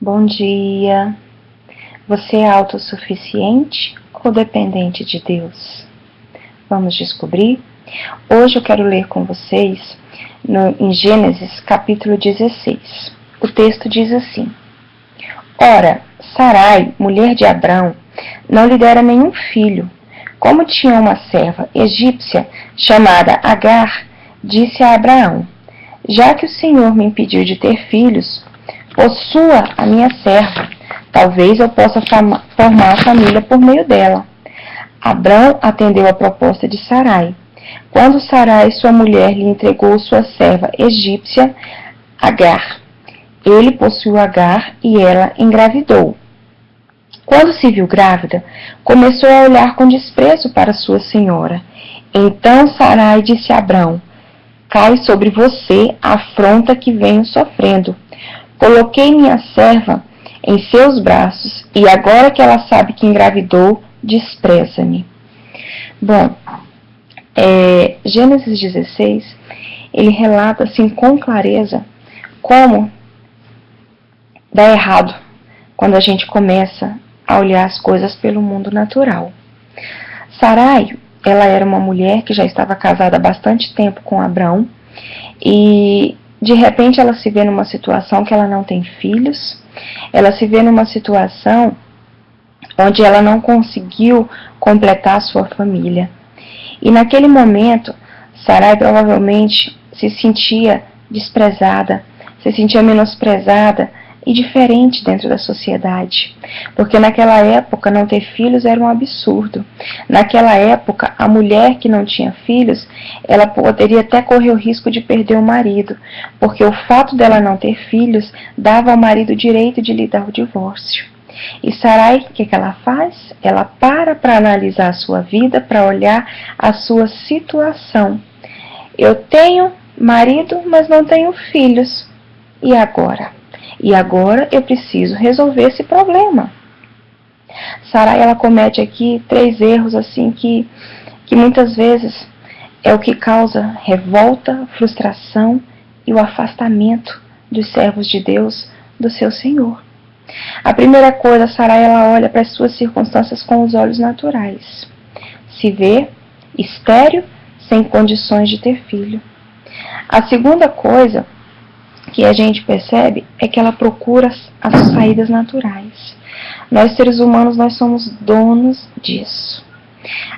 Bom dia. Você é autossuficiente ou dependente de Deus? Vamos descobrir? Hoje eu quero ler com vocês em Gênesis capítulo 16. O texto diz assim: Ora, Sarai, mulher de Abrão, não lhe dera nenhum filho. Como tinha uma serva egípcia chamada Agar, disse a Abraão: Já que o Senhor me impediu de ter filhos, possua a minha serva. Talvez eu possa formar a família por meio dela. Abrão atendeu a proposta de Sarai. Quando Sarai, sua mulher, lhe entregou sua serva egípcia, Agar, ele possuiu Agar e ela engravidou. Quando se viu grávida, começou a olhar com desprezo para sua senhora. Então Sarai disse a Abrão: Cai sobre você a afronta que venho sofrendo. Coloquei minha serva em seus braços e agora que ela sabe que engravidou, despreza-me. Bom, Gênesis 16, ele relata assim com clareza como dá errado quando a gente começa a olhar as coisas pelo mundo natural. Sarai, ela era uma mulher que já estava casada há bastante tempo com Abrão e de repente ela se vê numa situação que ela não tem filhos, ela se vê numa situação onde ela não conseguiu completar a sua família. E naquele momento, Sarai provavelmente se sentia desprezada, se sentia menosprezada e diferente dentro da sociedade. Porque naquela época não ter filhos era um absurdo. Naquela época, a mulher que não tinha filhos, ela poderia até correr o risco de perder o marido, porque o fato dela não ter filhos dava ao marido o direito de lhe dar o divórcio. E Sarai, o que ela faz? Ela para analisar a sua vida, para olhar a sua situação. Eu tenho marido, mas não tenho filhos. E agora? E agora eu preciso resolver esse problema. Sarai, ela comete aqui 3 erros assim que muitas vezes é o que causa revolta, frustração e o afastamento dos servos de Deus do seu Senhor. A primeira coisa, Sarai, ela olha para as suas circunstâncias com os olhos naturais. Se vê estéril, sem condições de ter filho. A segunda coisa que a gente percebe é que ela procura as saídas naturais. Nós, seres humanos, nós somos donos disso.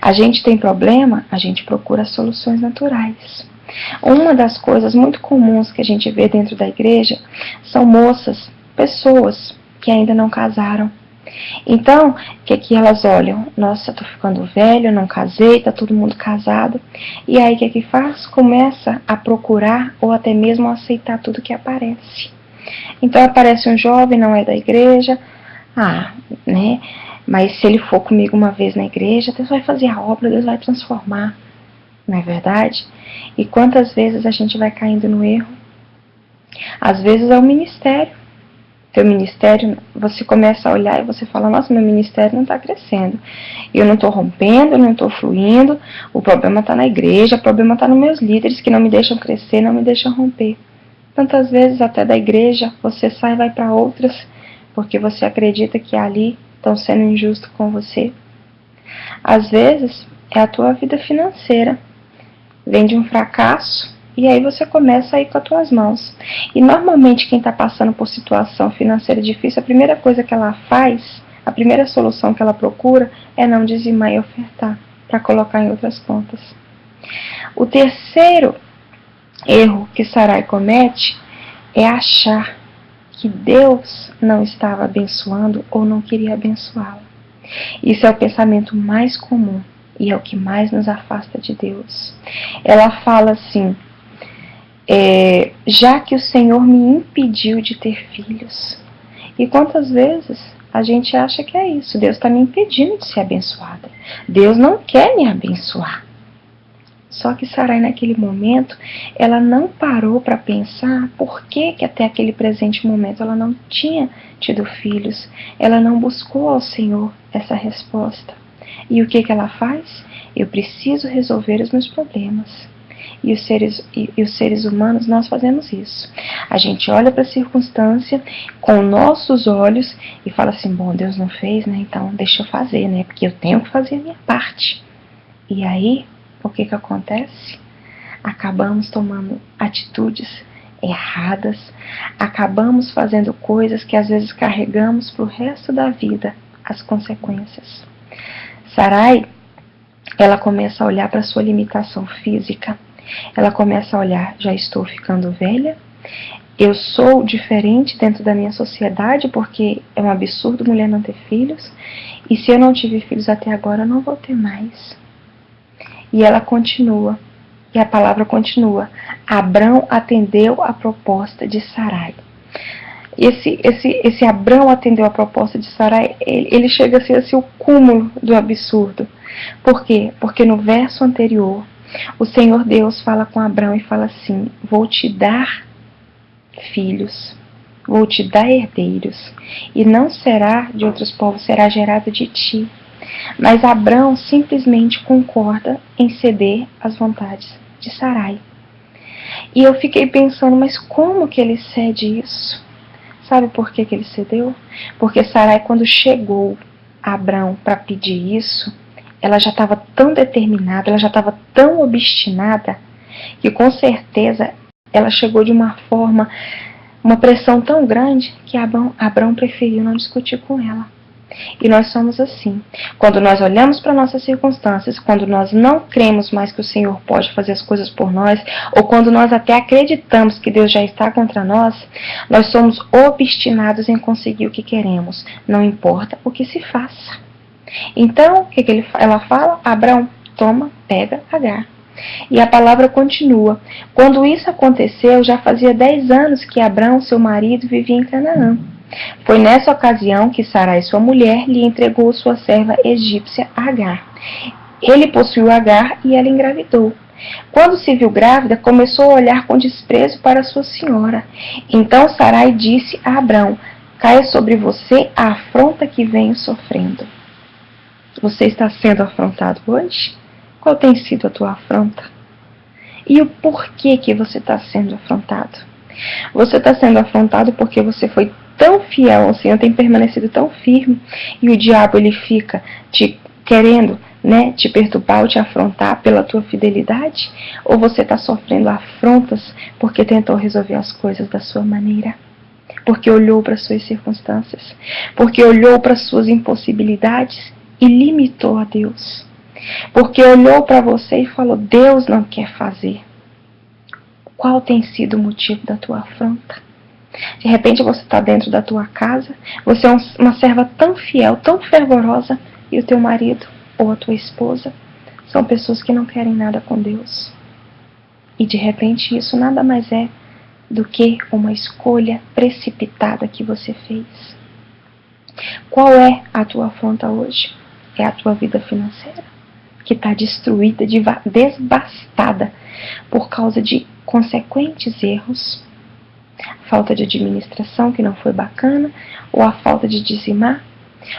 A gente tem problema, a gente procura soluções naturais. Uma das coisas muito comuns que a gente vê dentro da igreja são moças, pessoas que ainda não casaram. Então, o que elas olham? Nossa, tô ficando velho, não casei, tá todo mundo casado. E aí, o que faz? Começa a procurar ou até mesmo a aceitar tudo que aparece. Então, aparece um jovem, não é da igreja. Mas se ele for comigo uma vez na igreja, Deus vai fazer a obra, Deus vai transformar. Não é verdade? E quantas vezes a gente vai caindo no erro? Às vezes é o ministério. Teu ministério, você começa a olhar e você fala: nossa, meu ministério não está crescendo. Eu não estou rompendo, eu não estou fluindo. O problema está na igreja, o problema está nos meus líderes que não me deixam crescer, não me deixam romper. Tantas vezes até da igreja você sai e vai para outras porque você acredita que ali estão sendo injustos com você. Às vezes é a tua vida financeira. Vem de um fracasso e aí você começa a ir com as tuas mãos. E normalmente quem está passando por situação financeira difícil, a primeira coisa que ela faz, a primeira solução que ela procura é não dizimar e ofertar, para colocar em outras contas. O terceiro erro que Sarai comete é achar que Deus não estava abençoando ou não queria abençoá-la. Isso é o pensamento mais comum e é o que mais nos afasta de Deus. Ela fala assim: já que o Senhor me impediu de ter filhos. E quantas vezes a gente acha que é isso? Deus está me impedindo de ser abençoada. Deus não quer me abençoar. Só que Sarai, naquele momento, ela não parou para pensar por que até aquele presente momento ela não tinha tido filhos. Ela não buscou ao Senhor essa resposta. E o que ela faz? Eu preciso resolver os meus problemas. E os seres humanos, nós fazemos isso. A gente olha para a circunstância com nossos olhos e fala assim, bom, Deus não fez, né? Então deixa eu fazer, né? Porque eu tenho que fazer a minha parte. E aí, o que acontece? Acabamos tomando atitudes erradas, acabamos fazendo coisas que às vezes carregamos para o resto da vida as consequências. Sarai, ela começa a olhar para sua limitação física, ela começa a olhar, já estou ficando velha, eu sou diferente dentro da minha sociedade porque é um absurdo mulher não ter filhos, e se eu não tive filhos até agora, eu não vou ter mais. E ela continua. E a palavra continua. Abrão atendeu a proposta de Sarai. Esse Abrão atendeu a proposta de Sarai, ele chega a ser assim, o cúmulo do absurdo. Por quê? Porque no verso anterior, o Senhor Deus fala com Abrão e fala assim, vou te dar filhos, vou te dar herdeiros, e não será de outros povos, será gerado de ti. Mas Abrão simplesmente concorda em ceder às vontades de Sarai. E eu fiquei pensando, mas como que ele cede isso? Sabe por que ele cedeu? Porque Sarai, quando chegou a Abrão para pedir isso, ela já estava tão determinada, ela já estava tão obstinada, que com certeza ela chegou de uma forma, uma pressão tão grande, que Abrão preferiu não discutir com ela. E nós somos assim. Quando nós olhamos para nossas circunstâncias, quando nós não cremos mais que o Senhor pode fazer as coisas por nós, ou quando nós até acreditamos que Deus já está contra nós, nós somos obstinados em conseguir o que queremos, não importa o que se faça. Então, o que ela fala? Abrão, toma, pega Agar. E a palavra continua. Quando isso aconteceu, já fazia 10 anos que Abrão, seu marido, vivia em Canaã. Foi nessa ocasião que Sarai, sua mulher, lhe entregou sua serva egípcia Agar. Ele possuiu Agar e ela engravidou. Quando se viu grávida, começou a olhar com desprezo para sua senhora. Então Sarai disse a Abrão, caia sobre você a afronta que venho sofrendo. Você está sendo afrontado hoje? Qual tem sido a tua afronta? E o porquê que você está sendo afrontado? Você está sendo afrontado porque você foi tão fiel ao Senhor, tem permanecido tão firme, e o diabo ele fica te querendo, né, te perturbar ou te afrontar pela tua fidelidade? Ou você está sofrendo afrontas porque tentou resolver as coisas da sua maneira? Porque olhou para as suas circunstâncias? Porque olhou para as suas impossibilidades e limitou a Deus? Porque olhou para você e falou, Deus não quer fazer. Qual tem sido o motivo da tua afronta? De repente você está dentro da tua casa, você é uma serva tão fiel, tão fervorosa, e o teu marido ou a tua esposa são pessoas que não querem nada com Deus. E de repente isso nada mais é do que uma escolha precipitada que você fez. Qual é a tua afronta hoje? É a tua vida financeira, que está destruída, devastada por causa de consequentes erros, a falta de administração que não foi bacana, ou a falta de dizimar,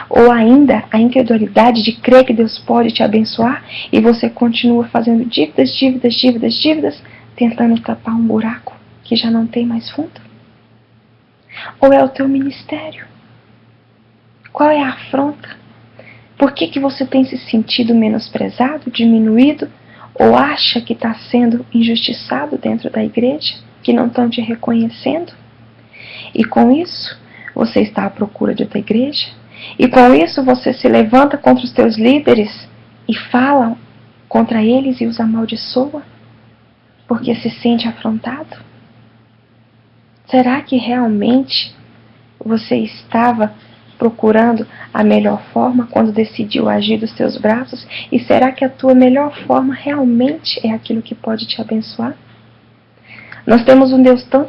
ou ainda a incredulidade de crer que Deus pode te abençoar e você continua fazendo dívidas, tentando tapar um buraco que já não tem mais fundo? Ou é o teu ministério? Qual é a afronta? Por que você tem se sentido menosprezado, diminuído, ou acha que está sendo injustiçado dentro da igreja, que não estão te reconhecendo? E com isso, você está à procura de outra igreja? E com isso, você se levanta contra os teus líderes e fala contra eles e os amaldiçoa? Porque se sente afrontado? Será que realmente você estava procurando a melhor forma quando decidiu agir dos teus braços? E será que a tua melhor forma realmente é aquilo que pode te abençoar? Nós temos um Deus tão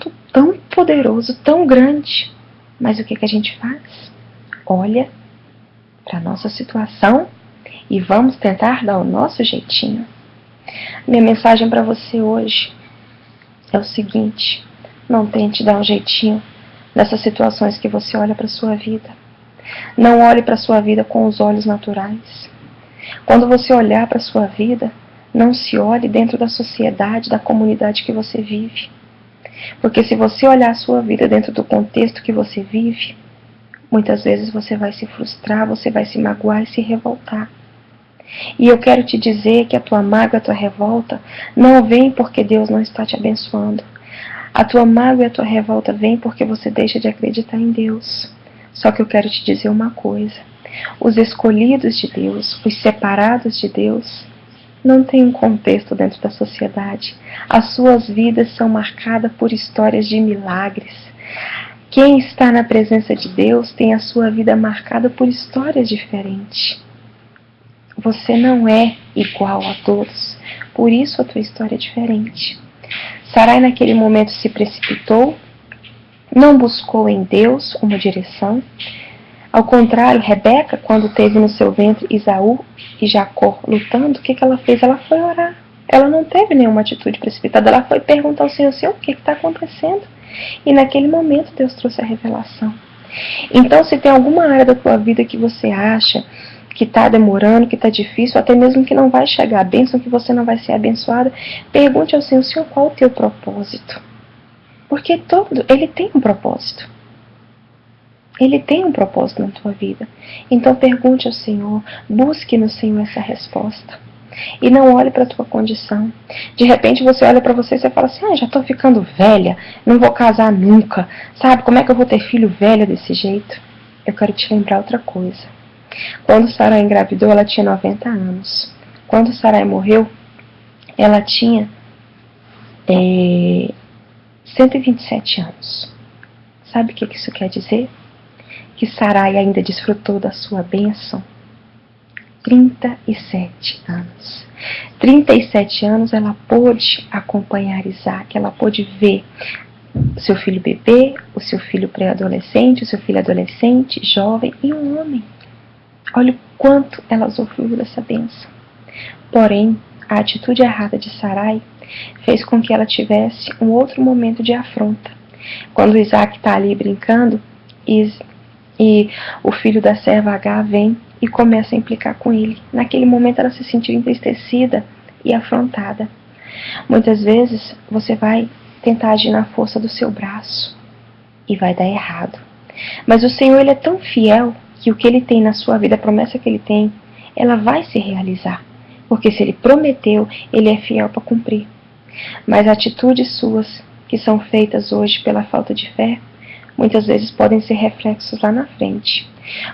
poderoso, tão grande, mas o que a gente faz? Olha para a nossa situação e vamos tentar dar o nosso jeitinho. Minha mensagem para você hoje é o seguinte: não tente dar um jeitinho nessas situações que você olha para a sua vida. Não olhe para a sua vida com os olhos naturais. Quando você olhar para a sua vida, Não se olhe dentro da sociedade, da comunidade que você vive. Porque se você olhar a sua vida dentro do contexto que você vive, muitas vezes você vai se frustrar, você vai se magoar e se revoltar. E eu quero te dizer que a tua mágoa, a tua revolta, não vem porque Deus não está te abençoando. A tua mágoa e a tua revolta vem porque você deixa de acreditar em Deus. Só que eu quero te dizer uma coisa. Os escolhidos de Deus, os separados de Deus, não têm um contexto dentro da sociedade. As suas vidas são marcadas por histórias de milagres. Quem está na presença de Deus tem a sua vida marcada por histórias diferentes. Você não é igual a todos, por isso a tua história é diferente. Sarai naquele momento se precipitou, não buscou em Deus uma direção. Ao contrário, Rebeca, quando teve no seu ventre Esaú e Jacó lutando, o que ela fez? Ela foi orar. Ela não teve nenhuma atitude precipitada, ela foi perguntar ao Senhor, Senhor, o que está acontecendo? E naquele momento Deus trouxe a revelação. Então, se tem alguma área da tua vida que você acha que está demorando, que está difícil, até mesmo que não vai chegar a bênção, que você não vai ser abençoada, pergunte ao Senhor, Senhor, qual o teu propósito? Porque Ele tem um propósito. Ele tem um propósito na tua vida. Então pergunte ao Senhor, busque no Senhor essa resposta. E não olhe para a tua condição. De repente você olha para você e você fala assim, já estou ficando velha, não vou casar nunca. Sabe, como é que eu vou ter filho velho desse jeito? Eu quero te lembrar outra coisa. Quando Sarai engravidou, ela tinha 90 anos. Quando Sarai morreu, ela tinha 127 anos. Sabe o que isso quer dizer? Que Sarai ainda desfrutou da sua bênção 37 anos. 37 anos ela pôde acompanhar Isaac, ela pôde ver o seu filho bebê, o seu filho pré-adolescente, o seu filho adolescente, jovem e um homem. Olha o quanto ela usufruiu dessa bênção. Porém, a atitude errada de Sarai fez com que ela tivesse um outro momento de afronta. Quando Isaac está ali brincando, e o filho da serva H vem e começa a implicar com ele. Naquele momento ela se sentiu entristecida e afrontada. Muitas vezes você vai tentar agir na força do seu braço e vai dar errado. Mas o Senhor, Ele é tão fiel que o que Ele tem na sua vida, a promessa que Ele tem, ela vai se realizar. Porque se Ele prometeu, Ele é fiel para cumprir. Mas atitudes suas que são feitas hoje pela falta de fé, muitas vezes podem ser reflexos lá na frente.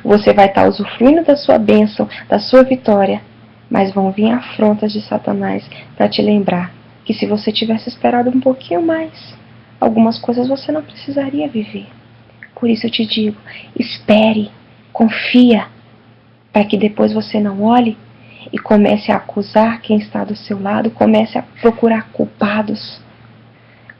Você vai estar usufruindo da sua bênção, da sua vitória, mas vão vir afrontas de Satanás para te lembrar que se você tivesse esperado um pouquinho mais, algumas coisas você não precisaria viver. Por isso eu te digo, espere, confia, para que depois você não olhe e comece a acusar quem está do seu lado, comece a procurar culpados.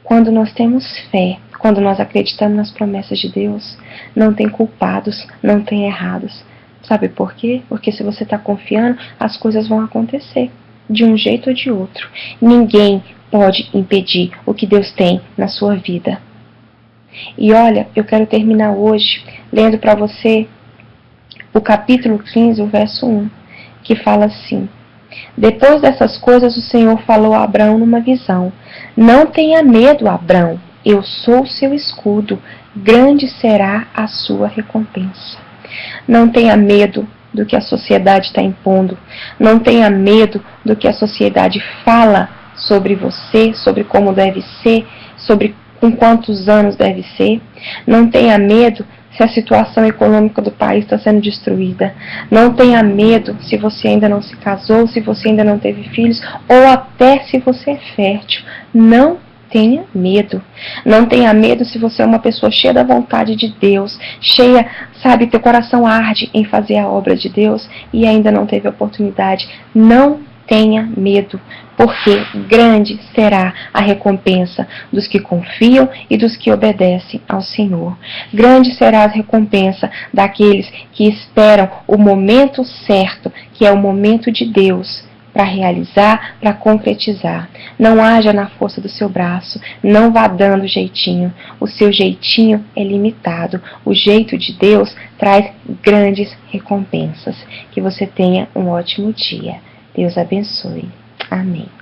Quando nós temos fé, quando nós acreditamos nas promessas de Deus, não tem culpados, não tem errados. Sabe por quê? Porque se você está confiando, as coisas vão acontecer, de um jeito ou de outro. Ninguém pode impedir o que Deus tem na sua vida. E olha, eu quero terminar hoje lendo para você o capítulo 15, o verso 1, que fala assim: depois dessas coisas o Senhor falou a Abrão numa visão: não tenha medo, Abrão, eu sou o seu escudo, grande será a sua recompensa. Não tenha medo do que a sociedade está impondo, não tenha medo do que a sociedade fala sobre você, sobre como deve ser, sobre com quantos anos deve ser. Não tenha medo se a situação econômica do país está sendo destruída. Não tenha medo se você ainda não se casou, se você ainda não teve filhos, ou até se você é fértil. Não tenha medo. Não tenha medo se você é uma pessoa cheia da vontade de Deus, cheia, sabe, teu coração arde em fazer a obra de Deus e ainda não teve oportunidade. Não tenha medo, porque grande será a recompensa dos que confiam e dos que obedecem ao Senhor. Grande será a recompensa daqueles que esperam o momento certo, que é o momento de Deus, para realizar, para concretizar. Não haja na força do seu braço, não vá dando jeitinho. O seu jeitinho é limitado. O jeito de Deus traz grandes recompensas. Que você tenha um ótimo dia. Deus abençoe. Amém.